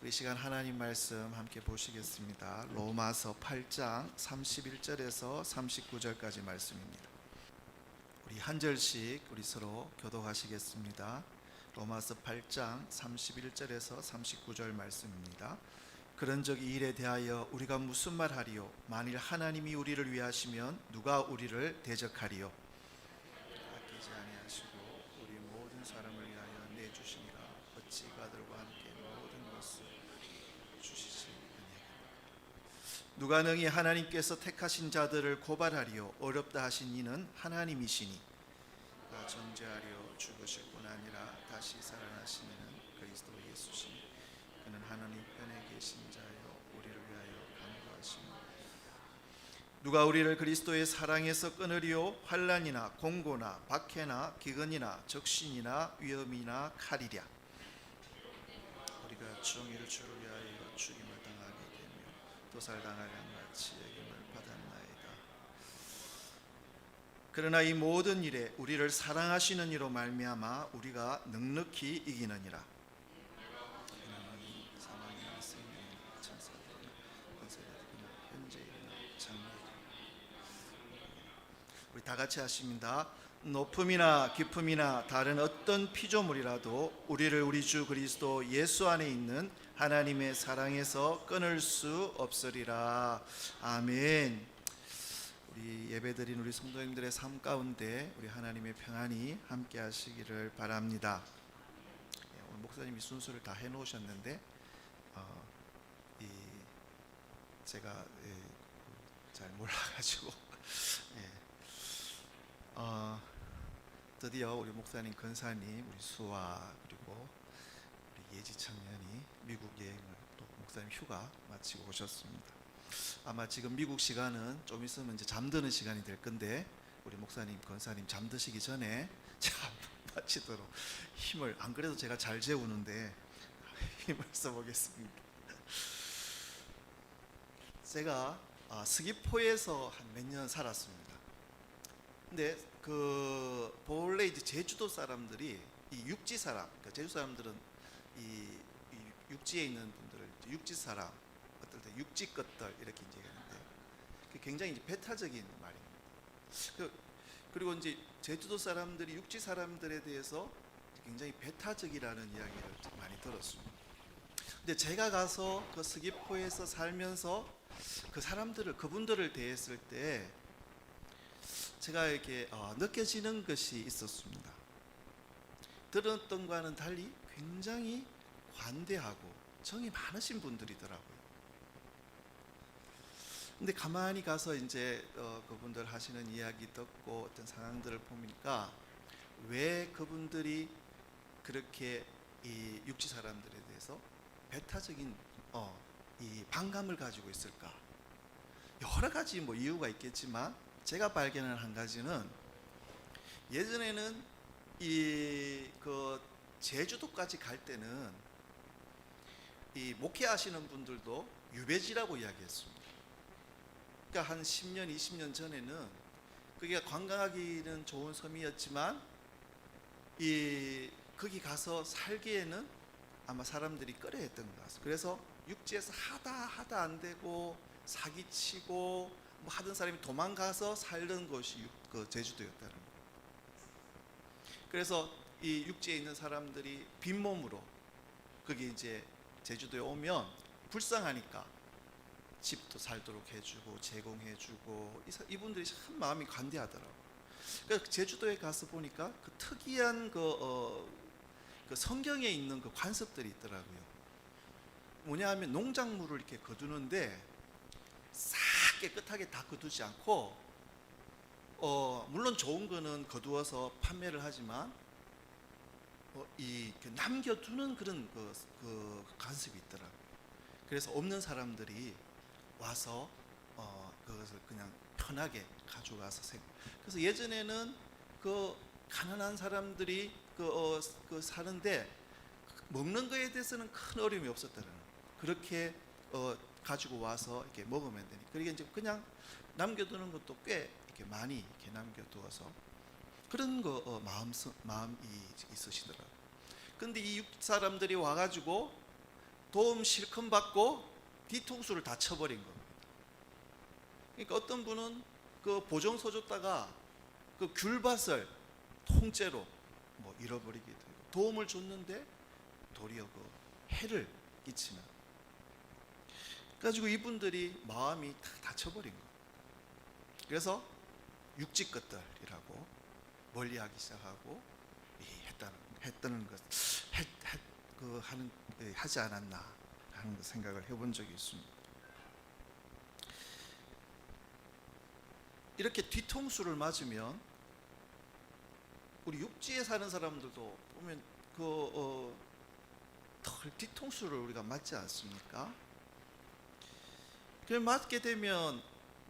우리 시간 하나님 말씀 함께 보시겠습니다. 로마서 8장 31절에서 39절까지 말씀입니다. 우리 한 절씩 우리 서로 교독하시겠습니다. 로마서 8장 31절에서 39절 말씀입니다. 그런즉 이 일에 대하여 우리가 무슨 말하리요? 만일 하나님이 우리를 위하시면 누가 우리를 대적하리요? 아끼지 아니하시고 우리 모든 사람을 위하여 내주시니라. 어찌 그들과 함께 모든 것을 주시지 아니하겠나? 누가 능히 하나님께서 택하신 자들을 고발하리요? 어렵다 하신 이는 하나님이시니 다 정죄하려 죽으실 뿐 아니라 다시 살아나신 이는 그리스도 예수시니 그는 하나님 편에 계신 자여 우리를 위하여 간구하시니 누가 우리를 그리스도의 사랑에서 끊으리요? 환난이나 공고나 박해나 기근이나 적신이나 위험이나 칼이랴. 우리가 종일 주를 위하여 죽임을 당하게 되며 도살당할 양같이 여김을 받았나이다. 그러나 이 모든 일에 우리를 사랑하시는 이로 말미암아 우리가 넉넉히 이기느니라. 사망이나 생명이나 천사들이나 권세자들이나 현재이나 장래이나. 우리 다 같이 하십니다. 높음이나 깊음이나 다른 어떤 피조물이라도 우리를 우리 주 그리스도 예수 안에 있는 하나님의 사랑에서 끊을 수 없으리라. 아멘. 우리 예배드린 우리 성도님들의 삶 가운데 우리 하나님의 평안이 함께 하시기를 바랍니다. 오늘 목사님이 순서를 다 해놓으셨는데 제가 잘 몰라가지고 드디어 우리 목사님, 권사님, 우리 수아 그리고 우리 예지 청년이 미국 여행을 또 목사님 휴가 마치고 오셨습니다. 아마 지금 미국 시간은 좀 있으면 이제 잠드는 시간이 될 건데 우리 목사님, 권사님 잠드시기 전에 제가 마치도록 힘을, 안 그래도 제가 잘 재우는데 힘을 써보겠습니다. 제가 스기포에서 한 몇 년 살았습니다. 근데 본래 이제 제주도 사람들이 이 육지 사람, 그러니까 제주 사람들은 이 육지에 있는 분들을 육지 사람, 어떨 때 육지 것들 이렇게 이제 얘기하는데 굉장히 이제 배타적인 말입니다. 그리고 이제 제주도 사람들이 육지 사람들에 대해서 굉장히 배타적이라는 이야기를 많이 들었습니다. 근데 제가 가서 그 스기포에서 살면서 그분들을 대했을 때 제가 이렇게 느껴지는 것이 있었습니다. 들었던 것과는 달리 굉장히 관대하고 정이 많으신 분들이더라고요. 근데 가만히 가서 이제 그분들 하시는 이야기 듣고 어떤 상황들을 보니까 왜 그분들이 그렇게 이 육지 사람들에 대해서 배타적인 이 반감을 가지고 있을까? 여러 가지 뭐 이유가 있겠지만 제가 발견한 한 가지는 예전에는 그 제주도까지 갈 때는 이 목회하시는 분들도 유배지라고 이야기했습니다. 그러니까 한 10년, 20년 전에는 그게 관광하기는 좋은 섬이었지만 거기 가서 살기에는 아마 사람들이 꺼려했던 것 같습니다. 그래서 육지에서 하다 안 되고 사기치고 뭐 하던 사람이 도망가서 살던 곳이 그 제주도였다는 거예요. 그래서 이 육지에 있는 사람들이 빈몸으로 거기 이제 제주도에 오면 불쌍하니까 집도 살도록 해주고 제공해주고 이분들이 참 마음이 관대하더라고요. 그러니까 제주도에 가서 보니까 그 특이한 그 성경에 있는 그 관습들이 있더라고요. 뭐냐 하면 농작물을 이렇게 거두는데 싹 깨끗하게 다 거두지 않고 물론 좋은 거는 거두어서 판매를 하지만 남겨두는 그런 그 관습이 있더라고요. 그래서 없는 사람들이 와서 그것을 그냥 편하게 가져가서 그래서 예전에는 그 가난한 사람들이 사는데 먹는 거에 대해서는 큰 어려움이 없었다는 거예요. 그렇게 가지고 와서 이렇게 먹으면 되니. 그러니까 이제 그냥 남겨두는 것도 꽤 이렇게 많이 이렇게 남겨두어서 그런 마음이 있으시더라고요. 근데 이 사람들이 와가지고 도움 실컷 받고 뒤통수를 다 쳐버린 겁니다. 그러니까 어떤 분은 그 보증서 줬다가 그 귤밭을 통째로 뭐 잃어버리게 되고, 도움을 줬는데 도리어 그 해를 끼치는, 그래가지고 이분들이 마음이 다 다쳐버린 거예요. 그래서 육지 것들이라고 멀리하기 시작하고 했다는 것, 하지 않았나 하는 생각을 해본 적이 있습니다. 이렇게 뒤통수를 맞으면 우리 육지에 사는 사람들도 보면 털 뒤통수를 우리가 맞지 않습니까? 그걸 맞게 되면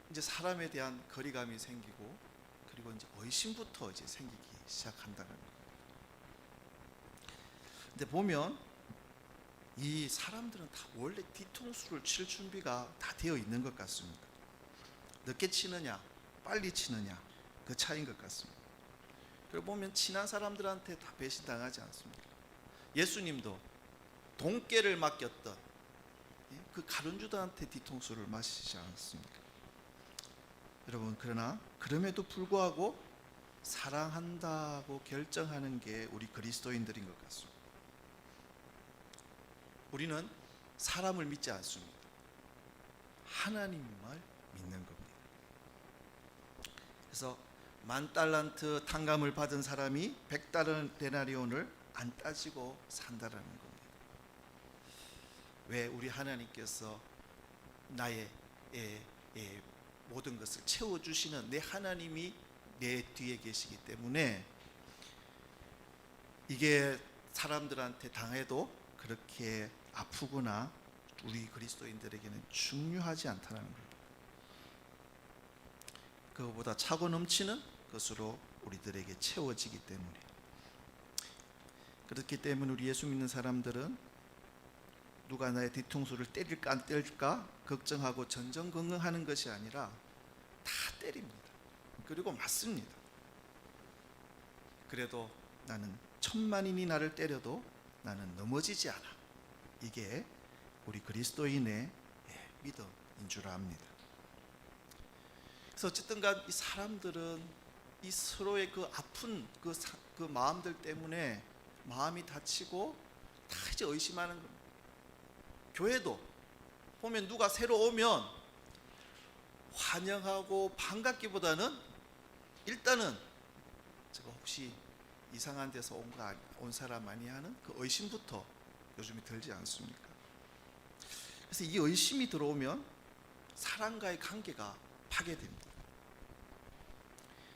이제 사람에 대한 거리감이 생기고, 그리고 이제 의심부터 이제 생기기 시작한다는 거예요. 근데 보면 이 사람들은 다 원래 뒤통수를 칠 준비가 다 되어 있는 것 같습니다. 늦게 치느냐 빨리 치느냐 그 차이인 것 같습니다. 그리고 보면 친한 사람들한테 다 배신당하지 않습니까? 예수님도 돈깨를 맡겼던 그 가룟유다한테 뒤통수를 맞으시지 않았습니까? 여러분, 그러나 그럼에도 불구하고 사랑한다고 결정하는 게 우리 그리스도인들인 것 같습니다. 우리는 사람을 믿지 않습니다. 하나님을 믿는 겁니다. 그래서 10,000달란트 탕감을 받은 사람이 100데나리온을 안 따지고 산다라는 겁니다. 왜? 우리 하나님께서 나의 모든 것을 채워주시는 내 하나님이 내 뒤에 계시기 때문에 이게 사람들한테 당해도 그렇게 아프거나 우리 그리스도인들에게는 중요하지 않다는 겁니다. 그거보다 차고 넘치는 것으로 우리들에게 채워지기 때문에, 그렇기 때문에 우리 예수 믿는 사람들은 누가 나의 뒤통수를 때릴까 안 때릴까 걱정하고 전전긍긍하는 것이 아니라 다 때립니다. 그리고 맞습니다. 그래도 나는 10,000만인이 나를 때려도 나는 넘어지지 않아. 이게 우리 그리스도인의 믿음인 줄 압니다. 그래서 어쨌든 간 이 사람들은 이 서로의 그 아픈 그 마음들 때문에 마음이 다치고 다 이제 의심하는 겁니다. 교회도 보면 누가 새로 오면 환영하고 반갑기보다는 일단은 제가 혹시 이상한 데서 온 사람 많이 하는 그 의심부터 요즘에 들지 않습니까? 그래서 이 의심이 들어오면 사람과의 관계가 파괴됩니다.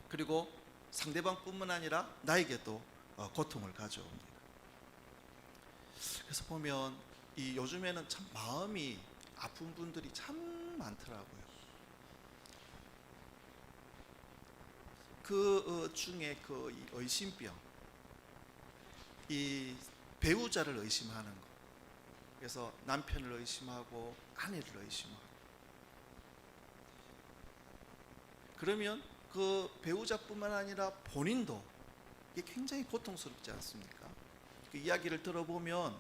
그리고 상대방뿐만 아니라 나에게도 고통을 가져옵니다. 그래서 보면 이 요즘에는 참 마음이 아픈 분들이 참 많더라고요. 그 중에 이 의심병, 이 배우자를 의심하는 거. 그래서 남편을 의심하고 아내를 의심하고. 그러면 그 배우자뿐만 아니라 본인도 이게 굉장히 고통스럽지 않습니까? 그 이야기를 들어보면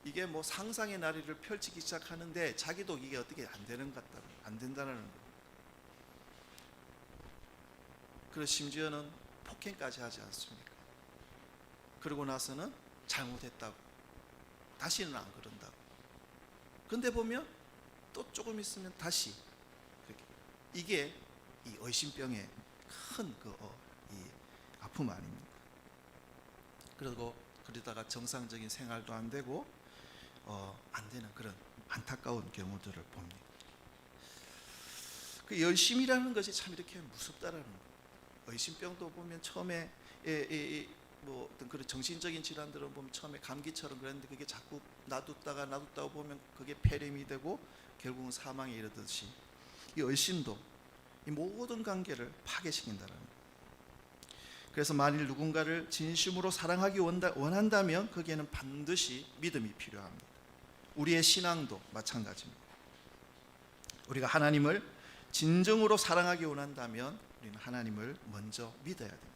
이게 뭐 상상의 나래를 펼치기 시작하는데 자기도 이게 어떻게 안 된다는 거예요. 그리고 심지어는 폭행까지 하지 않습니까? 그러고 나서는 잘못했다고, 다시는 안 그런다고. 근데 보면 또 조금 있으면 다시 그렇게. 이게 이 의심병의 큰 이 아픔 아닙니까? 그리고 그러다가 정상적인 생활도 안 되고 안 되는 그런 안타까운 경우들을 봅니다. 그 열심이라는 것이 참 이렇게 무섭다라는 거예요. 의심병도 보면 처음에 뭐 어떤 그런 정신적인 질환들은 보면 처음에 감기처럼 그랬는데 그게 자꾸 놔뒀다가 보면 그게 폐렴이 되고 결국은 사망에 이르듯이 이 의심도 이 모든 관계를 파괴시킨다는 거예요. 그래서 만일 누군가를 진심으로 사랑하기 원한다면 거기에는 반드시 믿음이 필요합니다. 우리의 신앙도 마찬가지입니다. 우리가 하나님을 진정으로 사랑하기 원한다면 우리는 하나님을 먼저 믿어야 됩니다.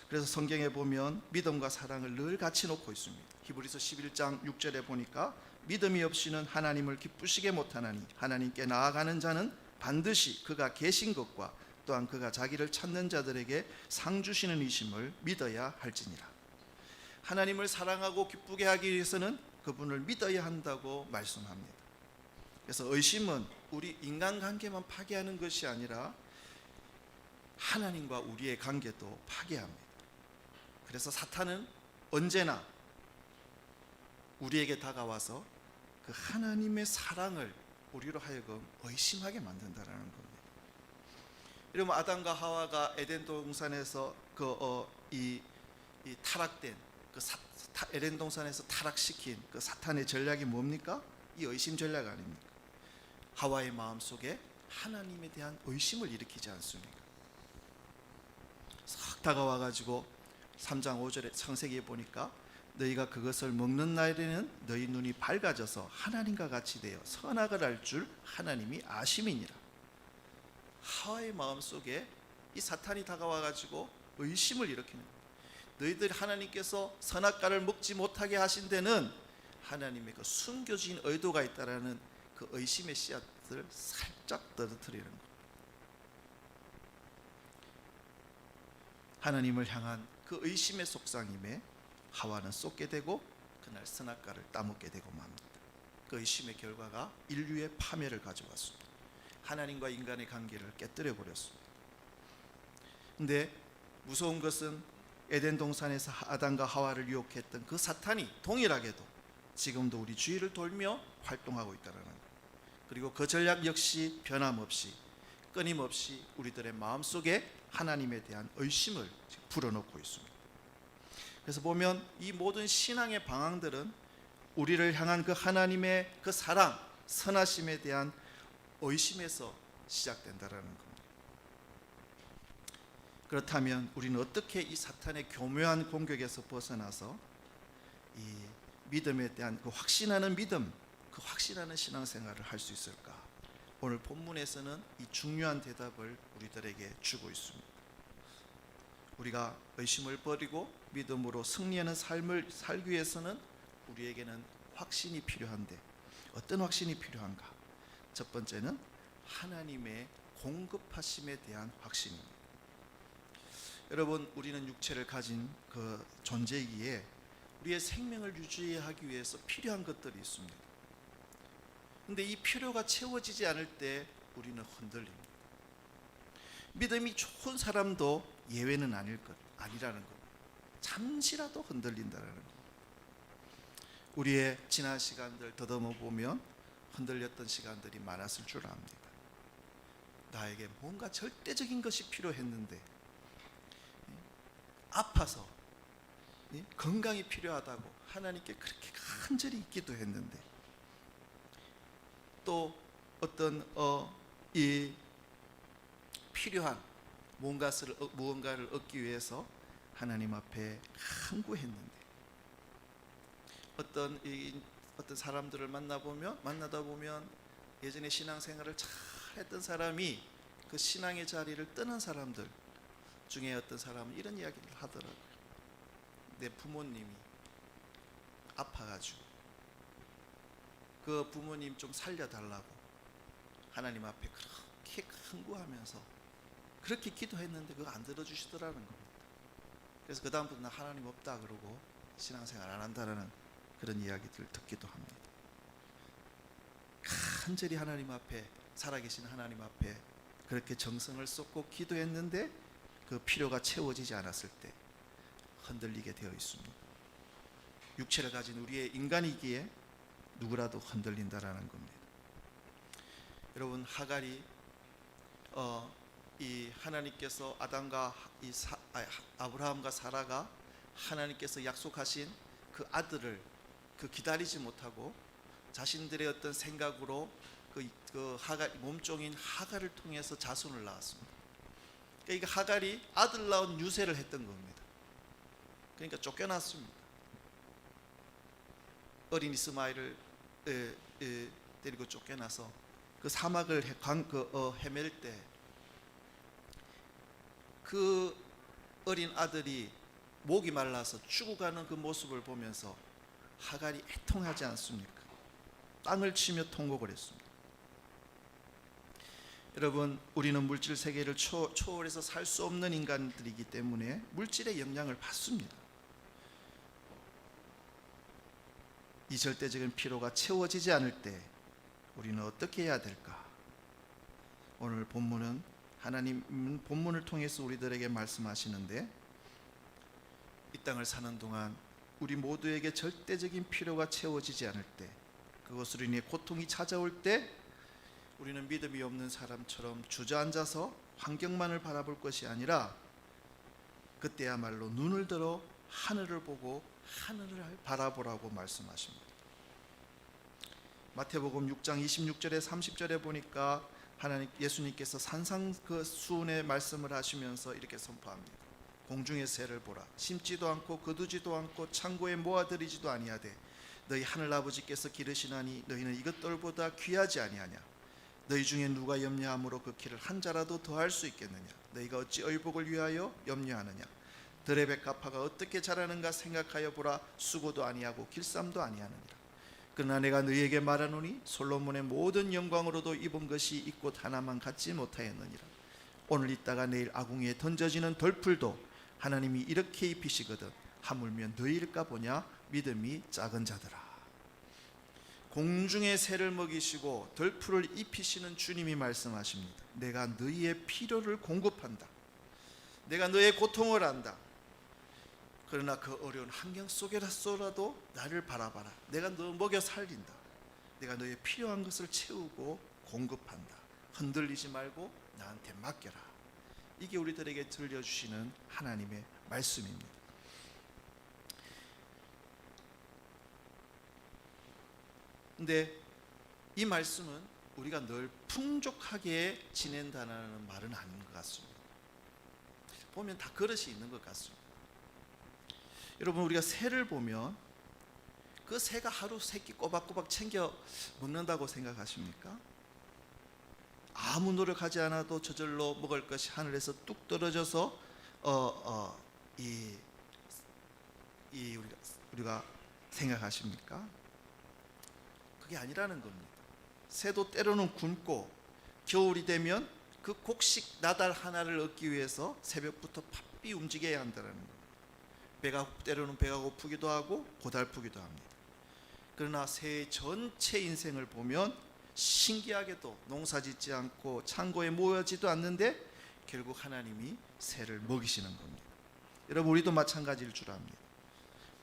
그래서 성경에 보면 믿음과 사랑을 늘 같이 놓고 있습니다. 히브리서 11장 6절에 보니까 믿음이 없이는 하나님을 기쁘시게 못하나니 하나님께 나아가는 자는 반드시 그가 계신 것과 또한 그가 자기를 찾는 자들에게 상 주시는 이심을 믿어야 할지니라. 하나님을 사랑하고 기쁘게 하기 위해서는 그분을 믿어야 한다고 말씀합니다. 그래서 의심은 우리 인간관계만 파괴하는 것이 아니라 하나님과 우리의 관계도 파괴합니다. 그래서 사탄은 언제나 우리에게 다가와서 그 하나님의 사랑을 우리로 하여금 의심하게 만든다는 겁니다. 여러분, 아담과 하와가 에덴 동산에서 이 타락된 에덴 동산에서 타락시킨 그 사탄의 전략이 뭡니까? 이 의심 전략 아닙니까? 하와의 마음 속에 하나님에 대한 의심을 일으키지 않습니까? 싹 다가와 가지고 3장 5절에 창세기에 보니까 너희가 그것을 먹는 날에는 너희 눈이 밝아져서 하나님과 같이 되어 선악을 알 줄 하나님이 아심이니라. 하와의 마음속에 이 사탄이 다가와 가지고 의심을 일으키는 거예요. 너희들 하나님께서 선악과를 먹지 못하게 하신 데는 하나님의 그 숨겨진 의도가 있다라는 그 의심의 씨앗을 살짝 떨어뜨리는 거예요. 하나님을 향한 그 의심의 속상임에 하와는 쏟게 되고 그날 선악과를 따먹게 되고 맙니다. 그 의심의 결과가 인류의 파멸을 가져왔습니다. 하나님과 인간의 관계를 깨뜨려 버렸습니다. 근데 무서운 것은 에덴 동산에서 아담과 하와를 유혹했던 그 사탄이 동일하게도 지금도 우리 주위를 돌며 활동하고 있다는 것. 그리고 그 전략 역시 변함없이 끊임없이 우리들의 마음속에 하나님에 대한 의심을 불어넣고 있습니다. 그래서 보면 이 모든 신앙의 방향들은 우리를 향한 그 하나님의 그 사랑, 선하심에 대한 의심에서 시작된다라는 겁니다. 그렇다면 우리는 어떻게 이 사탄의 교묘한 공격에서 벗어나서 이 믿음에 대한 그 확신하는 믿음, 그 확신하는 신앙생활을 할 수 있을까? 오늘 본문에서는 이 중요한 대답을 우리들에게 주고 있습니다. 우리가 의심을 버리고 믿음으로 승리하는 삶을 살기 위해서는 우리에게는 확신이 필요한데 어떤 확신이 필요한가? 첫 번째는 하나님의 공급하심에 대한 확신입니다. 여러분, 우리는 육체를 가진 그 존재이기에 우리의 생명을 유지하기 위해서 필요한 것들이 있습니다. 근데 이 필요가 채워지지 않을 때 우리는 흔들립니다. 믿음이 좋은 사람도 예외는 아니라는 것. 잠시라도 흔들린다는 것. 우리의 지난 시간들 더듬어 보면 흔들렸던 시간들이 많았을 줄 압니다. 나에게 뭔가 절대적인 것이 필요했는데, 아파서 건강이 필요하다고 하나님께 그렇게 간절히 있기도 했는데, 또 어떤 이 필요한 무언가를 얻기 위해서 하나님 앞에 간구했는데, 어떤 사람들을 만나다 보면 예전에 신앙생활을 잘 했던 사람이 그 신앙의 자리를 떠난 사람들 중에 어떤 사람은 이런 이야기를 하더라고요. 내 부모님이 아파가지고 그 부모님 좀 살려달라고 하나님 앞에 그렇게 간구하면서 그렇게 기도했는데 그거 안 들어주시더라는 겁니다. 그래서 그 다음부터 나 하나님 없다 그러고 신앙생활 안 한다는 그런 이야기들을 듣기도 합니다. 간절히 하나님 앞에, 살아계신 하나님 앞에 그렇게 정성을 쏟고 기도했는데 그 필요가 채워지지 않았을 때 흔들리게 되어 있습니다. 육체를 가진 우리의 인간이기에 누구라도 흔들린다라는 겁니다. 여러분, 하갈이 이 하나님께서 아브라함과 사라가 하나님께서 약속하신 그 아들을 기다리지 못하고 자신들의 어떤 생각으로 몸종인 하갈을 통해서 자손을 낳았습니다. 그러니까 하갈이 아들 낳은 유세를 했던 겁니다. 그러니까 쫓겨났습니다. 어린 이스마엘을 데리고 쫓겨나서 그 사막을 헤맬 때 그 어린 아들이 목이 말라서 죽어가는 그 모습을 보면서 하갈이 애통하지 않습니까? 땅을 치며 통곡을 했습니다. 여러분, 우리는 물질 세계를 초월해서 살 수 없는 인간들이기 때문에 물질의 영향을 받습니다. 이 절대적인 필요가 채워지지 않을 때 우리는 어떻게 해야 될까? 오늘 본문은 하나님은 본문을 통해서 우리들에게 말씀하시는데, 이 땅을 사는 동안 우리 모두에게 절대적인 필요가 채워지지 않을 때, 그것으로 인해 고통이 찾아올 때 우리는 믿음이 없는 사람처럼 주저앉아서 환경만을 바라볼 것이 아니라 그때야말로 눈을 들어 하늘을 보고 하늘을 바라보라고 말씀하십니다. 마태복음 6장 26절에 30절에 보니까 예수님께서 산상수훈의 말씀을 하시면서 이렇게 선포합니다. 공중의 새를 보라. 심지도 않고 거두지도 않고 창고에 모아들이지도 아니하되 너희 하늘 아버지께서 기르시나니 너희는 이것들보다 귀하지 아니하냐. 너희 중에 누가 염려함으로 그 키를 한 자라도 더할 수 있겠느냐. 너희가 어찌 의복을 위하여 염려하느냐. 들의 백합화가 어떻게 자라는가 생각하여 보라. 수고도 아니하고 길쌈도 아니하느니라. 그러나 내가 너희에게 말하노니 솔로몬의 모든 영광으로도 입은 것이 이 꽃 하나만 갖지 못하였느니라. 오늘 있다가 내일 아궁이에 던져지는 덜풀도 하나님이 이렇게 입히시거든 하물며 너희일까 보냐. 믿음이 작은 자들아. 공중의 새를 먹이시고 덜풀을 입히시는 주님이 말씀하십니다. 내가 너희의 필요를 공급한다. 내가 너의 고통을 안다. 그러나 그 어려운 환경 속에서라도 나를 바라봐라. 내가 너 먹여 살린다. 내가 너의 필요한 것을 채우고 공급한다. 흔들리지 말고 나한테 맡겨라. 이게 우리들에게 들려주시는 하나님의 말씀입니다. 근데 이 말씀은 우리가 늘 풍족하게 지낸다는 말은 아닌 것 같습니다. 보면 다 그릇이 있는 것 같습니다. 여러분, 우리가 새를 보면 그 새가 하루 세 끼 꼬박꼬박 챙겨 먹는다고 생각하십니까? 아무 노력하지 않아도 저절로 먹을 것이 하늘에서 뚝 떨어져서 우리가 생각하십니까? 그게 아니라는 겁니다. 새도 때로는 굶고 겨울이 되면 그 곡식 나달 하나를 얻기 위해서 새벽부터 바삐 움직여야 한다는 겁니다. 때로는 배가 고프기도 하고 고달프기도 합니다. 그러나 새의 전체 인생을 보면 신기하게도 농사짓지 않고 창고에 모여지도 않는데 결국 하나님이 새를 먹이시는 겁니다. 여러분, 우리도 마찬가지일 줄 압니다.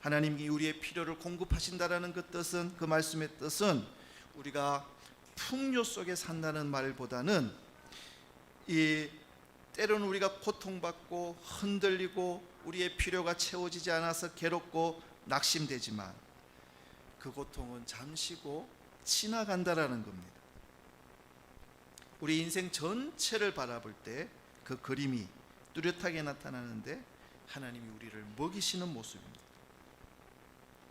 하나님이 우리의 필요를 공급하신다라는 그 뜻은, 그 말씀의 뜻은 우리가 풍요 속에 산다는 말보다는 때로는 우리가 고통받고 흔들리고 우리의 필요가 채워지지 않아서 괴롭고 낙심되지만 그 고통은 잠시고 지나간다라는 겁니다. 우리 인생 전체를 바라볼 때 그 그림이 뚜렷하게 나타나는데 하나님이 우리를 먹이시는 모습입니다.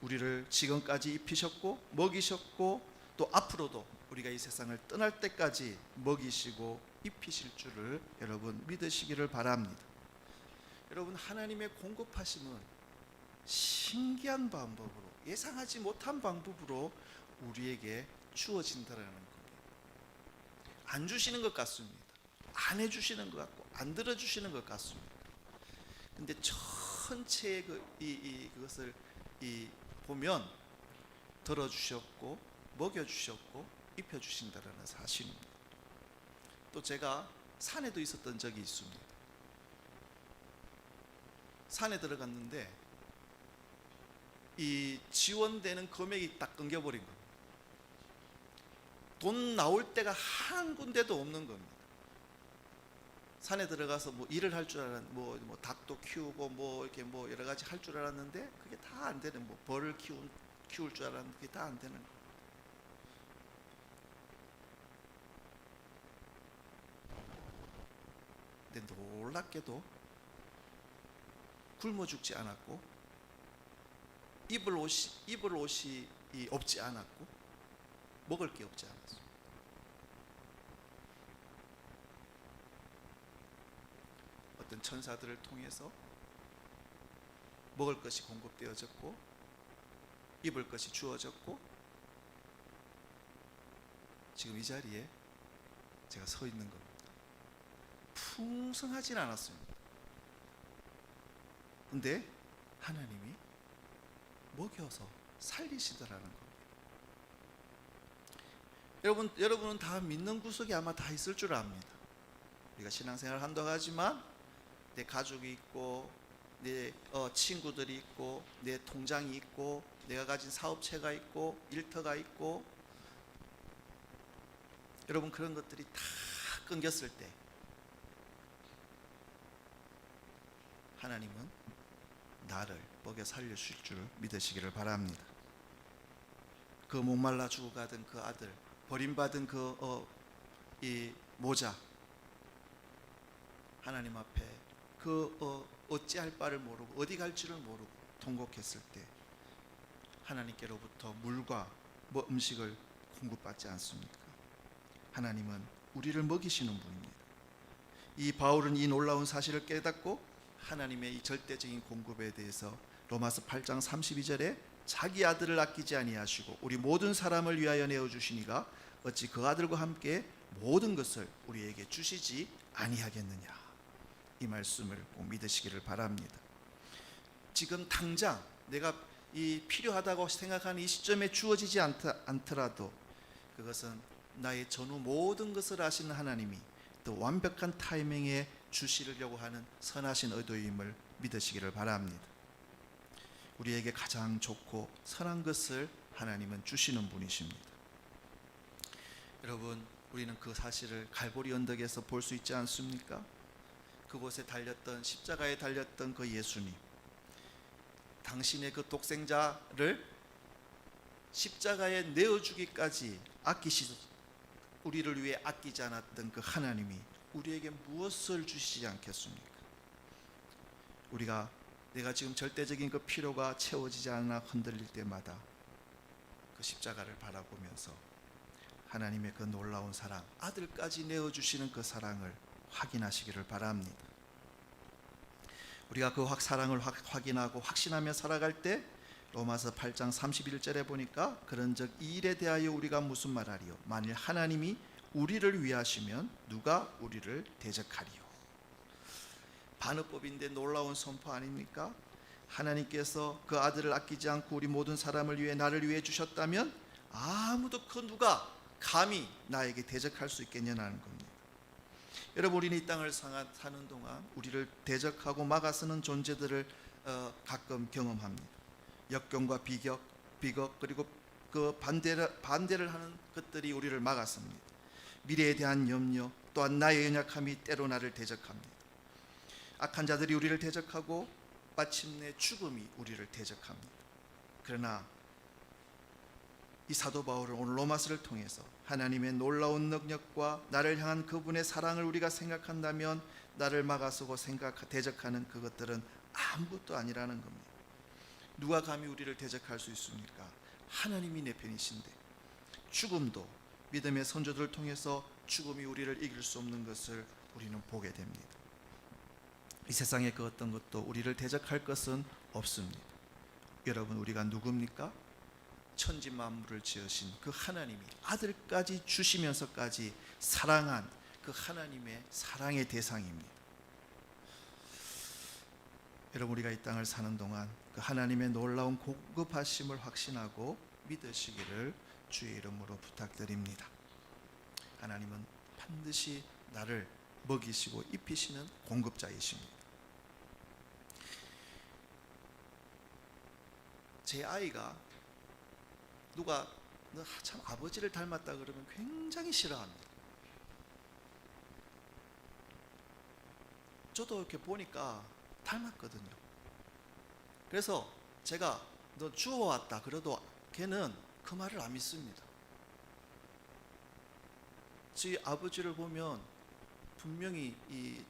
우리를 지금까지 입히셨고 먹이셨고 또 앞으로도 우리가 이 세상을 떠날 때까지 먹이시고 입히실 줄을 여러분 믿으시기를 바랍니다. 여러분, 하나님의 공급하심은 신기한 방법으로, 예상하지 못한 방법으로 우리에게 주어진다는 겁니다. 안 주시는 것 같습니다. 안 해주시는 것 같고 안 들어주시는 것 같습니다. 근데 전체의 그것을 보면 들어주셨고 먹여주셨고 입혀주신다는 사실입니다. 또 제가 산에도 있었던 적이 있습니다. 산에 들어갔는데 이 지원되는 금액이 딱 끊겨버린 겁니다. 돈 나올 데가 한 군데도 없는 겁니다. 산에 들어가서 뭐 일을 할 줄 알았는데 뭐 닭도 키우고 이렇게 여러 가지 할 줄 알았는데 그게 다 안 되는, 벌을 키울 줄 알았는데 그게 다 안 되는 거예요. 근데 놀랍게도 굶어 죽지 않았고 입을 옷이 없지 않았고 먹을 게 없지 않았어요. 어떤 천사들을 통해서 먹을 것이 공급되어졌고 입을 것이 주어졌고 지금 이 자리에 제가 서 있는 겁니다. 풍성하진 않았습니다. 근데 하나님이 먹여서 살리시더라는 겁니다. 여러분은 다 믿는 구석이 아마 다 있을 줄 압니다. 우리가 신앙생활을 한다고 하지만 내 가족이 있고 내 친구들이 있고 내 통장이 있고 내가 가진 사업체가 있고 일터가 있고 여러분 그런 것들이 다 끊겼을 때 하나님은 나를 먹여 살려주실 줄 믿으시기를 바랍니다. 그 목말라 죽어가던 그 아들, 버림받은 이 모자, 하나님 앞에 어찌할 바를 모르고 어디 갈지를 모르고 통곡했을 때 하나님께로부터 물과 음식을 공급받지 않습니까? 하나님은 우리를 먹이시는 분입니다. 이 바울은 이 놀라운 사실을 깨닫고 하나님의 이 절대적인 공급에 대해서 로마서 8장 32절에 자기 아들을 아끼지 아니하시고 우리 모든 사람을 위하여 내어주시니가 어찌 그 아들과 함께 모든 것을 우리에게 주시지 아니하겠느냐, 이 말씀을 꼭 믿으시기를 바랍니다. 지금 당장 내가 이 필요하다고 생각하는 이 시점에 주어지지 않더라도 그것은 나의 전후 모든 것을 아시는 하나님이 또 완벽한 타이밍에 주시려고 하는 선하신 의도임을 믿으시기를 바랍니다. 우리에게 가장 좋고 선한 것을 하나님은 주시는 분이십니다. 여러분, 우리는 그 사실을 갈보리 언덕에서 볼 수 있지 않습니까? 그곳에 달렸던, 십자가에 달렸던 그 예수님, 당신의 그 독생자를 십자가에 내어주기까지 우리를 위해 아끼지 않았던 그 하나님이 우리에게 무엇을 주시지 않겠습니까? 우리가 내가 지금 절대적인 그 필요가 채워지지 않아 흔들릴 때마다 그 십자가를 바라보면서 하나님의 그 놀라운 사랑, 아들까지 내어주시는 그 사랑을 확인하시기를 바랍니다. 우리가 그 사랑을 확인하고 확신하며 살아갈 때 로마서 8장 31절에 보니까 그런즉 이 일에 대하여 우리가 무슨 말하리요? 만일 하나님이 우리를 위하시면 누가 우리를 대적하리요? 반어법인데 놀라운 선포 아닙니까? 하나님께서 그 아들을 아끼지 않고 우리 모든 사람을 위해 나를 위해 주셨다면 아무도 그 누가 감히 나에게 대적할 수 있겠냐는 겁니다. 여러분, 우리는 이 땅을 사는 동안 우리를 대적하고 막아서는 존재들을 가끔 경험합니다. 역경과 비극 그리고 그 반대를 하는 것들이 우리를 막았습니다. 미래에 대한 염려 또한 나의 연약함이 때로 나를 대적합니다. 악한 자들이 우리를 대적하고 마침내 죽음이 우리를 대적합니다. 그러나 이 사도 바울은 오늘 로마서를 통해서 하나님의 놀라운 능력과 나를 향한 그분의 사랑을 우리가 생각한다면 나를 막아서고 대적하는 그것들은 아무것도 아니라는 겁니다. 누가 감히 우리를 대적할 수 있습니까? 하나님이 내 편이신데 죽음도 믿음의 선조들을 통해서 죽음이 우리를 이길 수 없는 것을 우리는 보게 됩니다. 이 세상의 그 어떤 것도 우리를 대적할 것은 없습니다. 여러분, 우리가 누굽니까? 천지 만물을 지으신 그 하나님이 아들까지 주시면서까지 사랑한 그 하나님의 사랑의 대상입니다. 여러분, 우리가 이 땅을 사는 동안 그 하나님의 놀라운 공급하심을 확신하고 믿으시기를 주의 이름으로 부탁드립니다. 하나님은 반드시 나를 먹이시고 입히시는 공급자이십니다. 제 아이가 누가 너 참 아버지를 닮았다 그러면 굉장히 싫어합니다. 저도 이렇게 보니까 닮았거든요. 그래서 제가 너 주워왔다 그래도 걔는 그 말을 안 믿습니다. 지 아버지를 보면 분명히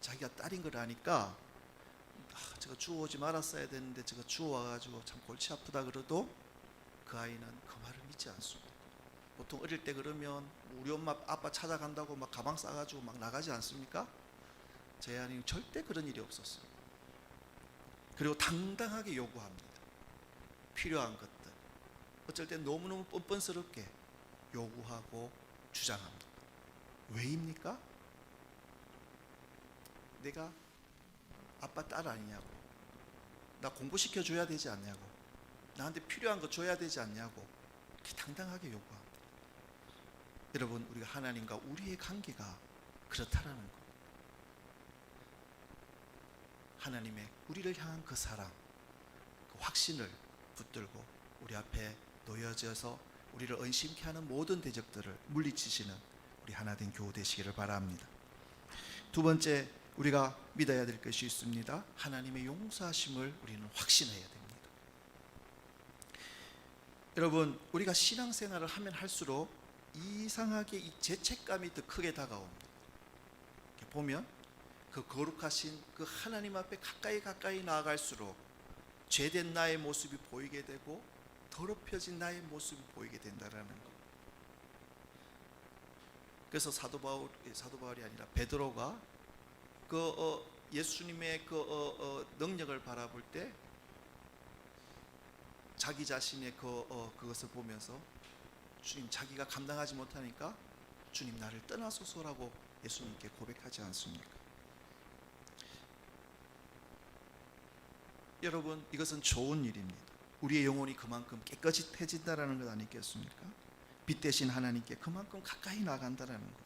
자기가 딸인 걸 아니까 제가 주워오지 말았어야 되는데 제가 주워와가지고 참 골치 아프다 그래도 그 아이는 그 말을 믿지 않습니다. 보통 어릴 때 그러면 우리 엄마 아빠 찾아간다고 막 가방 싸가지고 막 나가지 않습니까? 제 아이는 절대 그런 일이 없었어요. 그리고 당당하게 요구합니다. 필요한 것들, 어쩔 땐 너무너무 뻔뻔스럽게 요구하고 주장합니다. 왜입니까? 내가 아빠 딸 아니냐고, 나 공부시켜줘야 되지 않냐고, 나한테 필요한 거 줘야 되지 않냐고, 이렇게 당당하게 요구합니다. 여러분, 우리가 하나님과 우리의 관계가 그렇다라는 것. 하나님의 우리를 향한 그 사랑, 그 확신을 붙들고 우리 앞에 놓여져서 우리를 은심케 하는 모든 대적들을 물리치시는 우리 하나된 교우 되시기를 바랍니다. 두 번째, 우리가 믿어야 될 것이 있습니다. 하나님의 용서하심을 우리는 확신해야 됩니다. 여러분, 우리가 신앙생활을 하면 할수록 이상하게 이 죄책감이 더 크게 다가옵니다. 이렇게 보면 그 거룩하신 그 하나님 앞에 가까이 나아갈수록 죄된 나의 모습이 보이게 되고 더럽혀진 나의 모습이 보이게 된다라는 것. 그래서 사도 바울이 아니라 베드로가 예수님의 능력을 바라볼 때 자기 자신의 그것을 보면서 주님, 자기가 감당하지 못하니까 주님, 나를 떠나소서라고 예수님께 고백하지 않습니까? 여러분, 이것은 좋은 일입니다. 우리의 영혼이 그만큼 깨끗해진다는 것 아니겠습니까? 빛 대신 하나님께 그만큼 가까이 나간다는 것.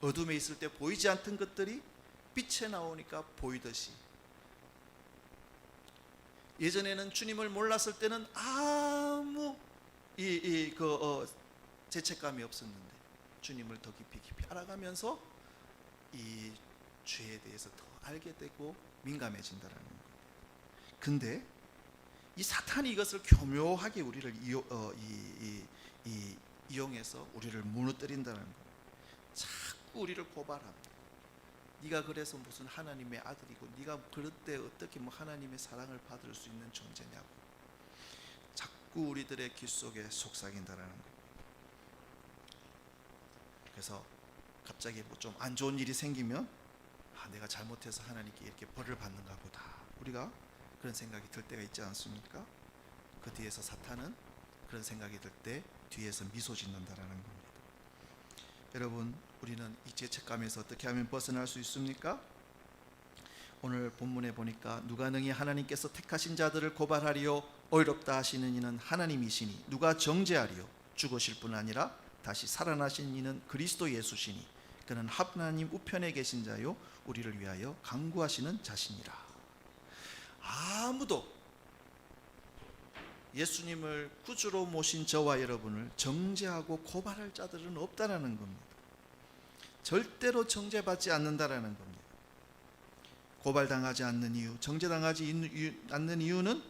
어둠에 있을 때 보이지 않던 것들이 빛에 나오니까 보이듯이, 예전에는 주님을 몰랐을 때는 아무 죄책감이 없었는데 주님을 더 깊이 알아가면서 이 죄에 대해서 더 알게 되고 민감해진다는 것. 근데 이 사탄이 이것을 교묘하게 우리를 이용해서 우리를 무너뜨린다는 것. 자꾸 우리를 고발합니다. 네가 그래서 무슨 하나님의 아들이고, 네가 그럴 때 어떻게 하나님의 사랑을 받을 수 있는 존재냐고 자꾸 우리들의 귀 속에 속삭인다라는 것. 그래서 갑자기 좀 안 좋은 일이 생기면 내가 잘못해서 하나님께 이렇게 벌을 받는가 보다, 우리가 그런 생각이 들 때가 있지 않습니까? 그 뒤에서 사탄은 그런 생각이 들 때 뒤에서 미소 짓는다라는 겁니다. 여러분, 우리는 이 죄책감에서 어떻게 하면 벗어날 수 있습니까? 오늘 본문에 보니까 누가 능히 하나님께서 택하신 자들을 고발하리요 어렵다 하시는 이는 하나님이시니 누가 정죄하리요 죽으실 뿐 아니라 다시 살아나신 이는 그리스도 예수시니 그는 하나님 우편에 계신 자요 우리를 위하여 간구하시는 자시니라. 아무도 예수님을 구주로 모신 저와 여러분을 정죄하고 고발할 자들은 없다라는 겁니다. 절대로 정죄받지 않는다라는 겁니다. 고발당하지 않는 이유, 정죄당하지 않는 이유는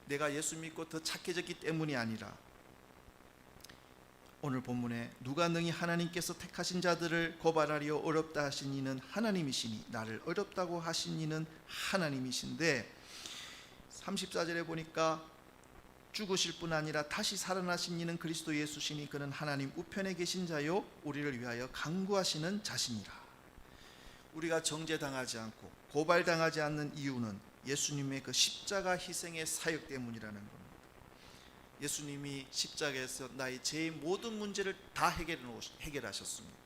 내가 예수 믿고 더 착해졌기 때문이 아니라, 오늘 본문에 누가 능히 하나님께서 택하신 자들을 고발하리요 어렵다 하신 이는 하나님이시니 나를 어렵다고 하신 이는 하나님이신데, 34절에 보니까 죽으실 뿐 아니라 다시 살아나신 이는 그리스도 예수시니 그는 하나님 우편에 계신 자요 우리를 위하여 간구하시는 자시니라. 우리가 정죄당하지 않고 고발당하지 않는 이유는 예수님의 그 십자가 희생의 사역 때문이라는 겁니다. 예수님이 십자가에서 나의 죄의 모든 문제를 다 해결하셨습니다.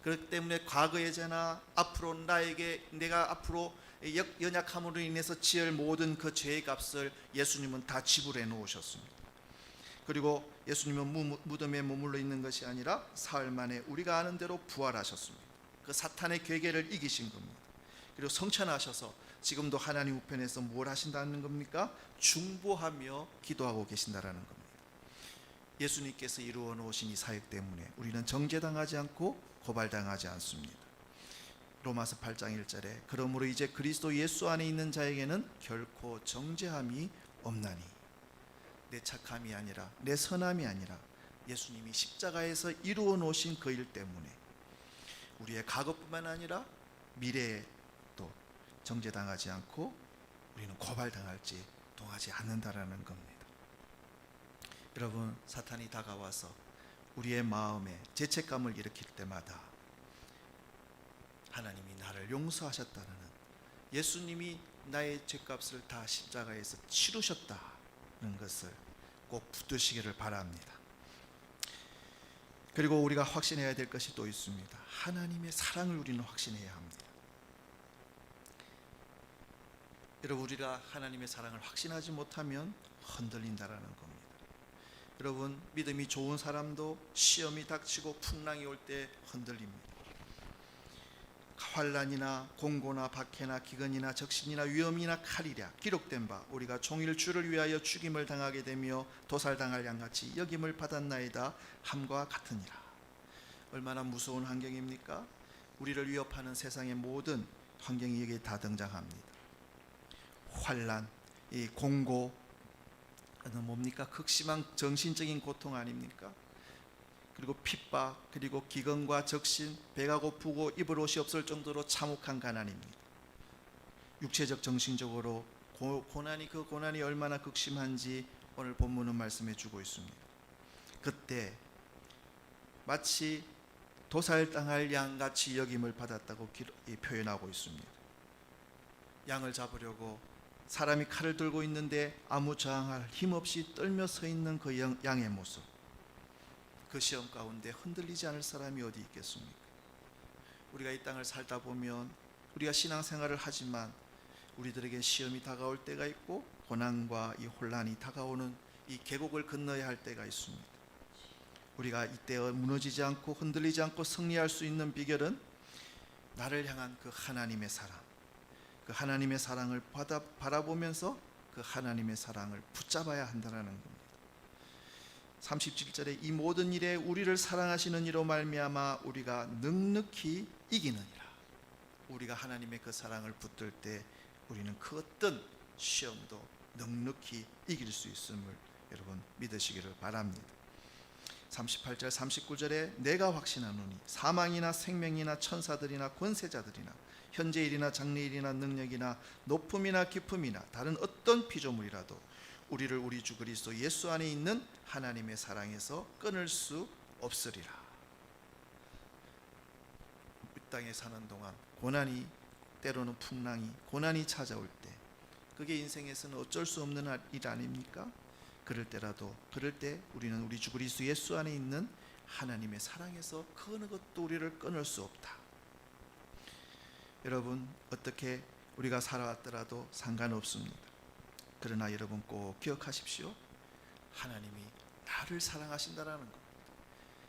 그렇기 때문에 과거의 죄나 앞으로 내가 앞으로 연약함으로 인해서 지을 모든 그 죄의 값을 예수님은 다 지불해 놓으셨습니다. 그리고 예수님은 무덤에 머물러 있는 것이 아니라 사흘 만에 우리가 아는 대로 부활하셨습니다. 그 사탄의 괴계를 이기신 겁니다. 그리고 성천하셔서 지금도 하나님 우편에서 뭘 하신다는 겁니까? 중보하며 기도하고 계신다라는 겁니다. 예수님께서 이루어 놓으신 이 사역 때문에 우리는 정죄당하지 않고 고발당하지 않습니다. 로마서 8장 1절에 그러므로 이제 그리스도 예수 안에 있는 자에게는 결코 정죄함이 없나니, 내 착함이 아니라 내 선함이 아니라 예수님이 십자가에서 이루어 놓으신 그 일 때문에 우리의 과거뿐만 아니라 미래에 또 정죄당하지 않고 우리는 고발당할지 동하지 않는다라는 겁니다. 여러분, 사탄이 다가와서 우리의 마음에 죄책감을 일으킬 때마다 하나님이 나를 용서하셨다는, 예수님이 나의 죄값을 다 십자가에서 치르셨다는 것을 꼭 붙드시기를 바랍니다. 그리고 우리가 확신해야 될 것이 또 있습니다. 하나님의 사랑을 우리는 확신해야 합니다. 여러분, 우리가 하나님의 사랑을 확신하지 못하면 흔들린다라는 겁니다. 여러분, 믿음이 좋은 사람도 시험이 닥치고 풍랑이 올 때 흔들립니다. 환난이나 공고나 박해나 기근이나 적신이나 위험이나 칼이랴 기록된 바 우리가 종일 주를 위하여 죽임을 당하게 되며 도살당할 양같이 여김을 받았나이다 함과 같으니라. 얼마나 무서운 환경입니까? 우리를 위협하는 세상의 모든 환경이 여기에 다 등장합니다. 환난, 이 공고, 뭡니까? 극심한 정신적인 고통 아닙니까? 그리고 핍박, 그리고 기근과 적신, 배가 고프고 입을 옷이 없을 정도로 참혹한 가난입니다. 육체적, 정신적으로 고난이, 그 고난이 얼마나 극심한지 오늘 본문은 말씀해 주고 있습니다. 그때 마치 도살당할 양같이 여김을 받았다고 표현하고 있습니다. 양을 잡으려고 사람이 칼을 들고 있는데 아무 저항할 힘 없이 떨며 서 있는 그 양의 모습, 그 시험 가운데 흔들리지 않을 사람이 어디 있겠습니까? 우리가 이 땅을 살다 보면 우리가 신앙생활을 하지만 우리들에게 시험이 다가올 때가 있고 고난과 이 혼란이 다가오는 이 계곡을 건너야 할 때가 있습니다. 우리가 이때 무너지지 않고 흔들리지 않고 승리할 수 있는 비결은 나를 향한 그 하나님의 사랑, 그 하나님의 사랑을 바라보면서 그 하나님의 사랑을 붙잡아야 한다는 겁니다. 37절에 이 모든 일에 우리를 사랑하시는 이로 말미암아 우리가 넉넉히 이기느니라. 우리가 하나님의 그 사랑을 붙들 때 우리는 그 어떤 시험도 넉넉히 이길 수 있음을 여러분 믿으시기를 바랍니다. 38절 39절에 내가 확신하노니 사망이나 생명이나 천사들이나 권세자들이나 현재일이나 장래일이나 능력이나 높음이나 깊음이나 다른 어떤 피조물이라도 우리를 우리 주 그리스도 예수 안에 있는 하나님의 사랑에서 끊을 수 없으리라. 이 땅에 사는 동안 고난이, 때로는 풍랑이, 고난이 찾아올 때 그게 인생에서는 어쩔 수 없는 일 아닙니까? 그럴 때 우리는 우리 주 그리스도 예수 안에 있는 하나님의 사랑에서 그 어느 것도 우리를 끊을 수 없다. 여러분, 어떻게 우리가 살아왔더라도 상관없습니다. 그러나 여러분 꼭 기억하십시오. 하나님이 나를 사랑하신다라는 겁니다.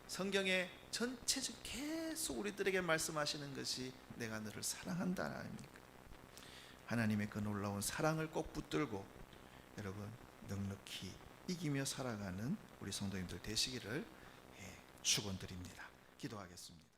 성경에 전체적 계속 우리들에게 말씀하시는 것이 내가 너를 사랑한다 아닙니까? 하나님의 그 놀라운 사랑을 꼭 붙들고 여러분 넉넉히 이기며 살아가는 우리 성도님들 되시기를 축원드립니다. 기도하겠습니다.